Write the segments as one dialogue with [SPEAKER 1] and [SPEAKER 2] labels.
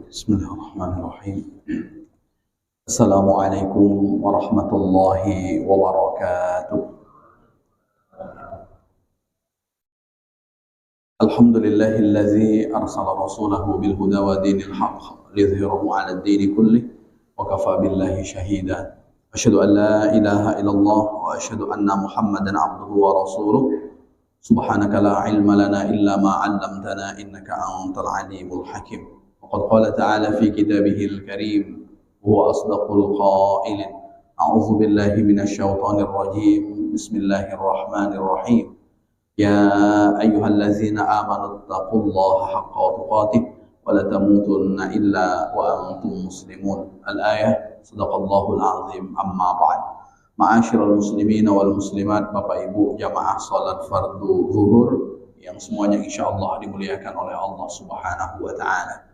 [SPEAKER 1] Bismillahirrahmanirrahim. Assalamualaikum warahmatullahi wabarakatuh. Alhamdulillahillazi arsala rasulahu bil huda wa dinil haqq liyudhhirahu 'ala ad-din kullih wa kafa billahi shahida. Asyhadu an la ilaha illallah wa asyhadu anna Muhammadan 'abduhu wa rasuluh. Subhanaka la ilma lana illa ma 'allamtana innaka antal alimul hakim. وقد قال تعالى في كتابه الكريم هو أصدق القائل أعوذ بالله من الشيطان الرجيم بسم الله الرحمن الرحيم يا أيها الذين آمنوا اتقوا الله حق تقاته ولا تموتن إلا وأنتم مسلمون. الآية صدق الله العظيم. أما بعد Ma'asyiral muslimin wal muslimat, Bapak Ibu jamaah salat fardu zuhur yang semuanya insyaallah dimuliakan oleh Allah Subhanahu wa taala.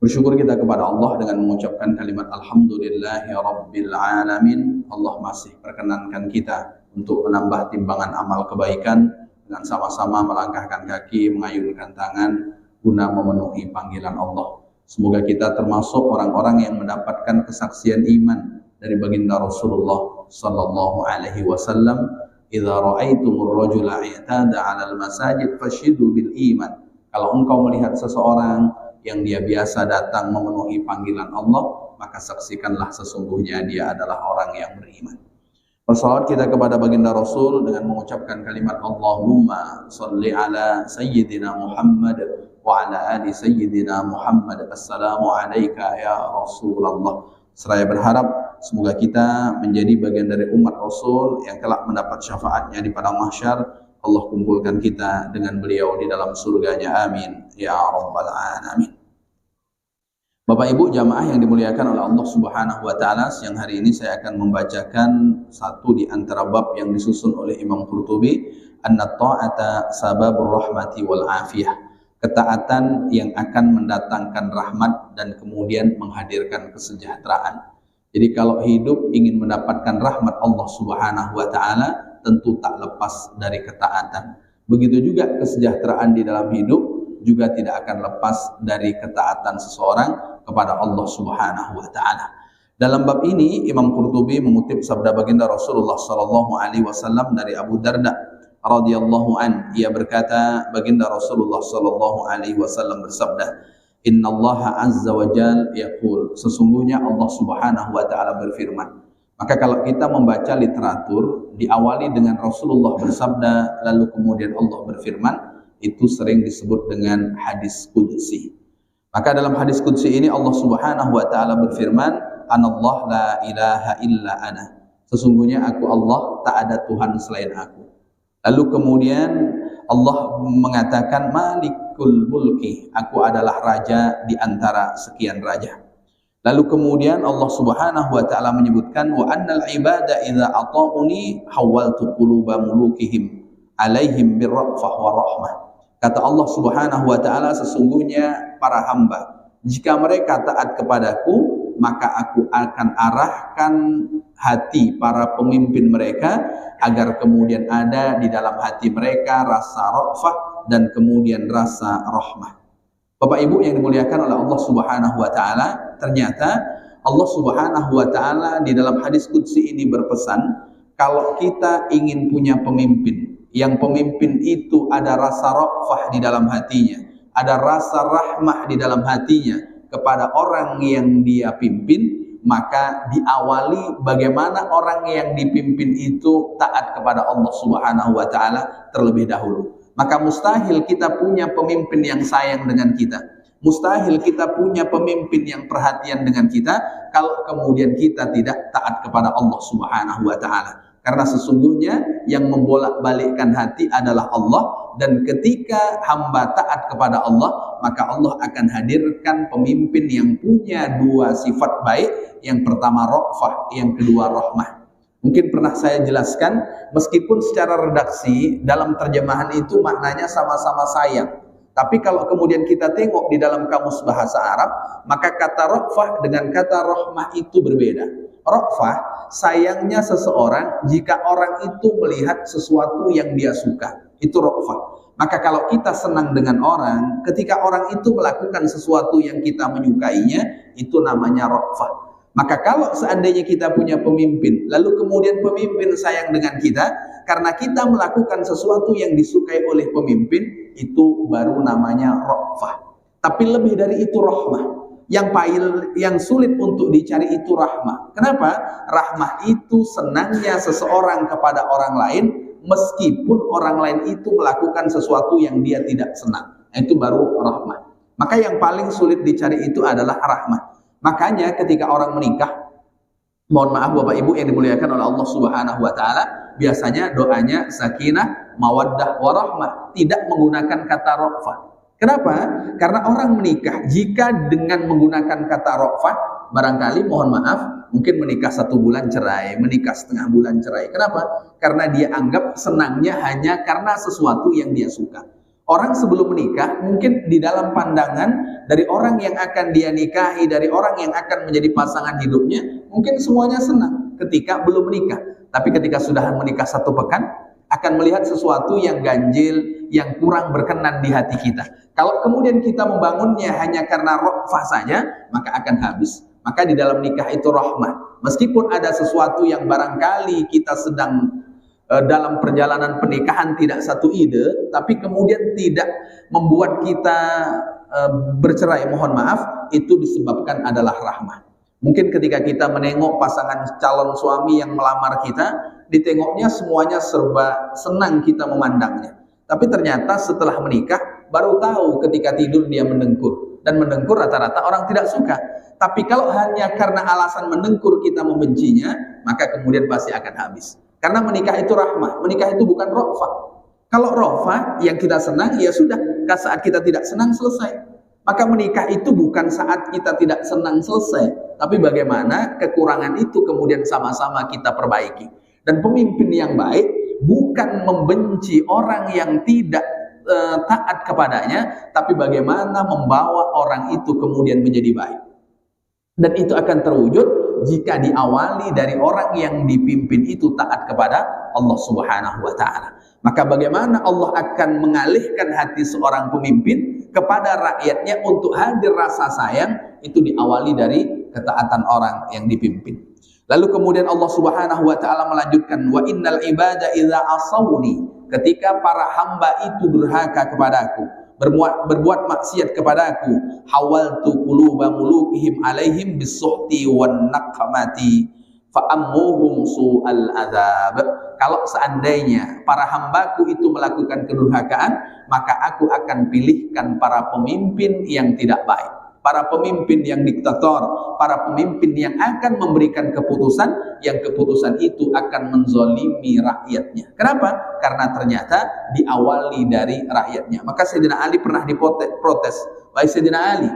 [SPEAKER 1] Bersyukur kita kepada Allah dengan mengucapkan kalimat Alhamdulillahi Rabbil Alamin. Allah masih perkenankan kita untuk menambah timbangan amal kebaikan dengan sama-sama melangkahkan kaki, mengayunkan tangan guna memenuhi panggilan Allah. Semoga kita termasuk orang-orang yang mendapatkan kesaksian iman dari baginda Rasulullah sallallahu alaihi wasallam, "Idza ra'aitumur rajula i'tada 'alal masajid fashidu bil iman." Kalau engkau melihat seseorang yang dia biasa datang memenuhi panggilan Allah, maka saksikanlah sesungguhnya dia adalah orang yang beriman. Bersalawat kita kepada baginda Rasul dengan mengucapkan kalimat Allahumma salli ala Sayyidina Muhammad wa ala ali Sayyidina Muhammad. Assalamu alayka ya Rasulullah. Seraya berharap semoga kita menjadi bagian dari umat Rasul yang kelak mendapat syafaatnya di padang mahsyar. Allah kumpulkan kita dengan beliau di dalam surganya, amin ya rabbal alamin. Bapak Ibu jamaah yang dimuliakan oleh Allah Subhanahu wa taala, siang hari ini saya akan membacakan satu di antara bab yang disusun oleh Imam Qurtubi, anna ta'ata sababur rahmati wal afiyah. Ketaatan yang akan mendatangkan rahmat dan kemudian menghadirkan kesejahteraan. Jadi kalau hidup ingin mendapatkan rahmat Allah Subhanahu wa taala, tentu tak lepas dari ketaatan. Begitu juga kesejahteraan di dalam hidup juga tidak akan lepas dari ketaatan seseorang kepada Allah Subhanahu wa taala. Dalam bab ini Imam Qurtubi mengutip sabda baginda Rasulullah sallallahu alaihi wasallam dari Abu Darda radhiyallahu an. Ia berkata, baginda Rasulullah sallallahu alaihi wasallam bersabda, "Innallaha azza wa jalla yaqul." Sesungguhnya Allah Subhanahu wa taala berfirman. Maka kalau kita membaca literatur, diawali dengan Rasulullah bersabda, lalu kemudian Allah berfirman, itu sering disebut dengan hadis qudsi. Maka dalam hadis qudsi ini Allah Subhanahu wa taala berfirman, "Anallah la ilaha illa ana." Sesungguhnya aku Allah, tak ada Tuhan selain aku. Lalu kemudian Allah mengatakan, "Malikul mulki." Aku adalah raja di antara sekian raja. Lalu kemudian Allah Subhanahu wa taala menyebutkan, wa annal ibada idza ata'uni hawaltu quluba mulukihim alaihim birrafah wa rahmah. Kata Allah Subhanahu wa taala, sesungguhnya para hamba jika mereka taat kepadaku, maka aku akan arahkan hati para pemimpin mereka agar kemudian ada di dalam hati mereka rasa rafah dan kemudian rasa rahmah. Bapak Ibu yang dimuliakan oleh Allah Subhanahu wa taala, ternyata Allah Subhanahu wa taala di dalam hadis qudsi ini berpesan, kalau kita ingin punya pemimpin, yang pemimpin itu ada rasa rafah di dalam hatinya, ada rasa rahmah di dalam hatinya kepada orang yang dia pimpin, maka diawali bagaimana orang yang dipimpin itu taat kepada Allah Subhanahu wa taala terlebih dahulu. Maka mustahil kita punya pemimpin yang sayang dengan kita, mustahil kita punya pemimpin yang perhatian dengan kita kalau kemudian kita tidak taat kepada Allah Subhanahu wa taala. Karena sesungguhnya yang membolak-balikkan hati adalah Allah, dan ketika hamba taat kepada Allah, maka Allah akan hadirkan pemimpin yang punya dua sifat baik, yang pertama rafah, yang kedua rahmah. Mungkin pernah saya jelaskan, meskipun secara redaksi dalam terjemahan itu maknanya sama-sama sayang, tapi kalau kemudian kita tengok di dalam kamus bahasa Arab, maka kata rafah dengan kata rahmah itu berbeda. Rafah, sayangnya seseorang jika orang itu melihat sesuatu yang dia suka, itu rafah. Maka kalau kita senang dengan orang, ketika orang itu melakukan sesuatu yang kita menyukainya, itu namanya ra'fah. Maka kalau seandainya kita punya pemimpin, lalu kemudian pemimpin sayang dengan kita, karena kita melakukan sesuatu yang disukai oleh pemimpin, itu baru namanya ra'fah. Tapi lebih dari itu rahmah. Yang sulit untuk dicari itu rahmah. Kenapa? Rahmah itu senangnya seseorang kepada orang lain, meskipun orang lain itu melakukan sesuatu yang dia tidak senang. Itu baru rahmah. Maka yang paling sulit dicari itu adalah rahmah. Makanya ketika orang menikah, mohon maaf Bapak Ibu yang dimuliakan oleh Allah Subhanahu wa taala, biasanya doanya sakinah, mawaddah, warahmah, tidak menggunakan kata ra'fah. Kenapa? Karena orang menikah jika dengan menggunakan kata ra'fah, barangkali mohon maaf, mungkin menikah 1 bulan cerai, menikah setengah bulan cerai. Kenapa? Karena dia anggap senangnya hanya karena sesuatu yang dia suka. Orang sebelum menikah, mungkin di dalam pandangan dari orang yang akan dia nikahi, dari orang yang akan menjadi pasangan hidupnya, mungkin semuanya senang ketika belum menikah. Tapi ketika sudah menikah 1 pekan, akan melihat sesuatu yang ganjil, yang kurang berkenan di hati kita. Kalau kemudian kita membangunnya hanya karena ra'fah saja, maka akan habis. Maka di dalam nikah itu rahmah. Meskipun ada sesuatu yang barangkali kita sedang dalam perjalanan pernikahan tidak satu ide, tapi kemudian tidak membuat kita bercerai, mohon maaf, itu disebabkan adalah rahmah. Mungkin ketika kita menengok pasangan calon suami yang melamar kita, ditengoknya semuanya serba senang kita memandangnya. Tapi ternyata setelah menikah, baru tahu ketika tidur dia mendengkur. Dan mendengkur rata-rata orang tidak suka. Tapi kalau hanya karena alasan mendengkur kita membencinya, maka kemudian pasti akan habis. Karena menikah itu rahmah, menikah itu bukan ra'fah. Kalau ra'fah yang kita senang, ya sudah, saat kita tidak senang selesai. Maka menikah itu bukan saat kita tidak senang selesai, tapi bagaimana kekurangan itu kemudian sama-sama kita perbaiki. Dan pemimpin yang baik bukan membenci orang yang tidak taat kepadanya, tapi bagaimana membawa orang itu kemudian menjadi baik. Dan itu akan terwujud jika diawali dari orang yang dipimpin itu taat kepada Allah Subhanahu wa taala. Maka bagaimana Allah akan mengalihkan hati seorang pemimpin kepada rakyatnya untuk hadir rasa sayang, itu diawali dari ketaatan orang yang dipimpin. Lalu kemudian Allah Subhanahu wa taala melanjutkan, wa innal ibada idza asawni, ketika para hamba itu durhaka kepadaku, berbuat maksiat kepadaku, hawaltu quluba mulukihim alaihim bisuhti wan naqmati fa ammuhum su'al adzab. Kalau seandainya para hambaku itu melakukan kedurhakaan, maka aku akan pilihkan para pemimpin yang tidak baik, para pemimpin yang diktator, para pemimpin yang akan memberikan keputusan, yang keputusan itu akan menzolimi rakyatnya. Kenapa? Karena ternyata diawali dari rakyatnya. Maka Sayyidina Ali pernah diprotes. Baik Sayyidina Ali,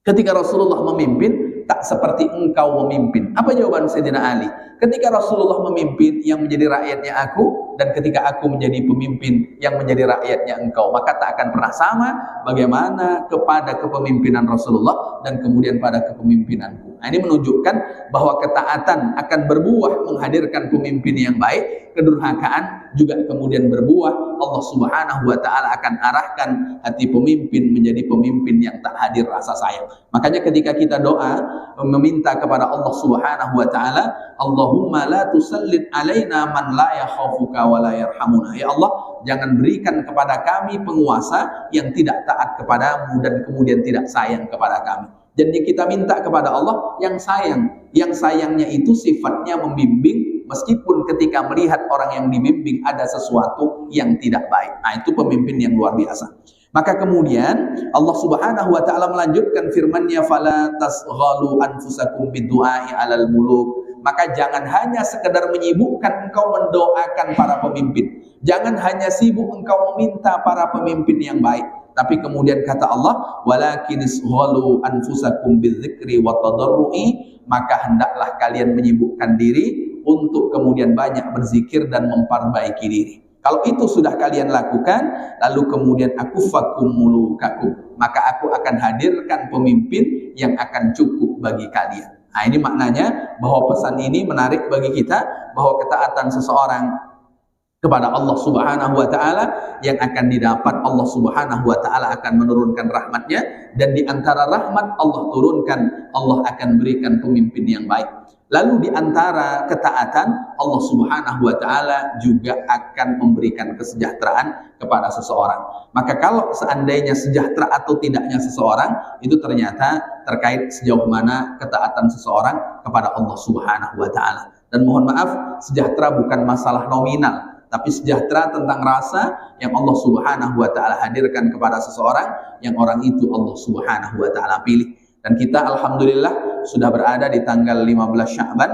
[SPEAKER 1] ketika Rasulullah memimpin, tak seperti engkau memimpin. Apa jawaban Sayyidina Ali? Ketika Rasulullah memimpin, yang menjadi rakyatnya aku, dan ketika aku menjadi pemimpin, yang menjadi rakyatnya engkau, maka tak akan pernah sama bagaimana kepada kepemimpinan Rasulullah dan kemudian pada kepemimpinanku. Nah, ini menunjukkan bahwa ketaatan akan berbuah menghadirkan pemimpin yang baik, kedurhakaan juga kemudian berbuah, Allah Subhanahu wa taala akan arahkan hati pemimpin menjadi pemimpin yang tak hadir rasa sayang. Makanya ketika kita doa meminta kepada Allah Subhanahu wa taala, Allahumma la tusallit alaina man la yakhafuka wa la yarhamuna. Ya Allah, jangan berikan kepada kami penguasa yang tidak taat kepadamu dan kemudian tidak sayang kepada kami. Jadi kita minta kepada Allah yang sayang. Yang sayangnya itu sifatnya membimbing, meskipun ketika melihat orang yang dibimbing ada sesuatu yang tidak baik. Nah, itu pemimpin yang luar biasa. Maka kemudian Allah Subhanahu wa taala melanjutkan firman-Nya, fala tasghalu anfusakum bidu'ai 'alal muluk. Maka jangan hanya sekedar menyibukkan engkau mendoakan para pemimpin. Jangan hanya sibuk engkau meminta para pemimpin yang baik. Tapi kemudian kata Allah, walakin isghalu anfusakum bidzikri wa tadarrui, maka hendaklah kalian menyibukkan diri untuk kemudian banyak berzikir dan memperbaiki diri. Kalau itu sudah kalian lakukan, lalu kemudian akufakum mulukakum, maka aku akan hadirkan pemimpin yang akan cukup bagi kalian. Nah, ini maknanya bahwa pesan ini menarik bagi kita, bahwa ketaatan seseorang kepada Allah Subhanahu wa taala, yang akan didapat Allah Subhanahu wa taala akan menurunkan rahmatnya, dan di antara rahmat Allah turunkan, Allah akan berikan pemimpin yang baik. Lalu di antara ketaatan, Allah Subhanahu wa taala juga akan memberikan kesejahteraan kepada seseorang. Maka kalau seandainya sejahtera atau tidaknya seseorang, itu ternyata terkait sejauh mana ketaatan seseorang kepada Allah Subhanahu wa taala. Dan mohon maaf, sejahtera bukan masalah nominal, tapi sejahtera tentang rasa yang Allah Subhanahu wa taala hadirkan kepada seseorang, yang orang itu Allah Subhanahu wa taala pilih. Dan kita alhamdulillah sudah berada di tanggal 15 Sya'ban.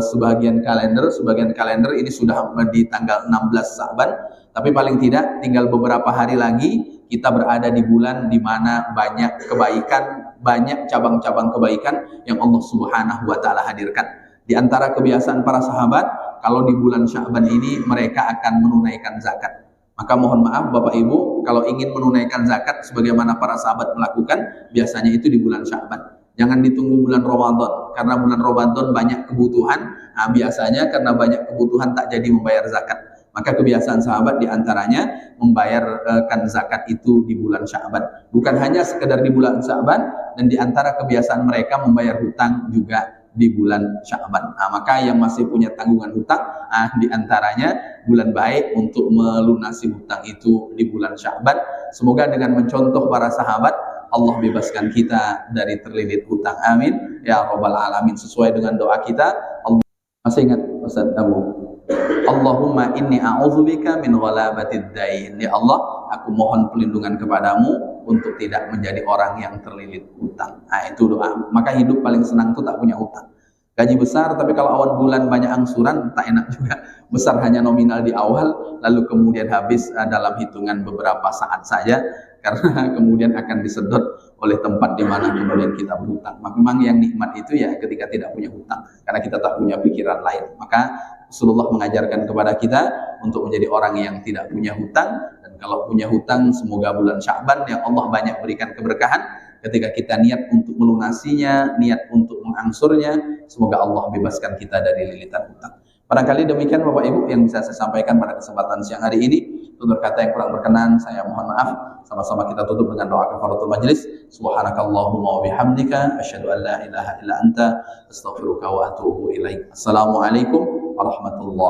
[SPEAKER 1] Sebagian kalender ini sudah di tanggal 16 Sya'ban, tapi paling tidak tinggal beberapa hari lagi kita berada di bulan di mana banyak kebaikan, banyak cabang-cabang kebaikan yang Allah Subhanahu wa taala hadirkan. Di antara kebiasaan para sahabat, kalau di bulan Sya'ban ini mereka akan menunaikan zakat. Maka mohon maaf Bapak Ibu, kalau ingin menunaikan zakat sebagaimana para sahabat melakukan, biasanya itu di bulan Sya'ban. Jangan ditunggu bulan Ramadan, karena bulan Ramadan banyak kebutuhan. Nah, biasanya karena banyak kebutuhan tak jadi membayar zakat. Maka kebiasaan sahabat diantaranya membayarkan zakat itu di bulan Sya'ban. Bukan hanya sekedar di bulan Sya'ban, dan diantara kebiasaan mereka membayar hutang juga di bulan Sya'ban. Nah, maka yang masih punya tanggungan hutang, diantaranya bulan baik untuk melunasi hutang itu di bulan Sya'ban. Semoga dengan mencontoh para sahabat, Allah bebaskan kita dari terlilit hutang. Amin ya rabbal alamin. Sesuai dengan doa kita, Allah masih ingat Ustaz Abu, Allahumma inni a'udzubika min ghalabatid dain. Ya Allah, aku mohon perlindungan kepadamu untuk tidak menjadi orang yang terlilit hutang. Nah, itu doa. Maka hidup paling senang itu tak punya hutang. Gaji besar, tapi kalau awal bulan banyak angsuran, tak enak juga. Besar hanya nominal di awal, lalu kemudian habis dalam hitungan beberapa saat saja, karena kemudian akan disedot oleh tempat di mana kemudian kita berhutang. Memang yang nikmat itu ya ketika tidak punya hutang, karena kita tak punya pikiran lain. Maka Rasulullah mengajarkan kepada kita untuk menjadi orang yang tidak punya hutang. Dan kalau punya hutang, semoga bulan Sya'ban yang Allah banyak berikan keberkahan, ketika kita niat untuk melunasinya, niat untuk mengangsurnya, semoga Allah bebaskan kita dari lilitan hutang. Barangkali demikian Bapak Ibu yang bisa saya sampaikan pada kesempatan siang hari ini. Tutur kata yang kurang berkenan, saya mohon maaf. Sama-sama kita tutup dengan doa kafaratul majlis. Subhanakallahumma wa bihamdika asyhadu an la ilaha illa anta astaghfiruka wa atubu ilaik. Assalamualaikum warahmatullahi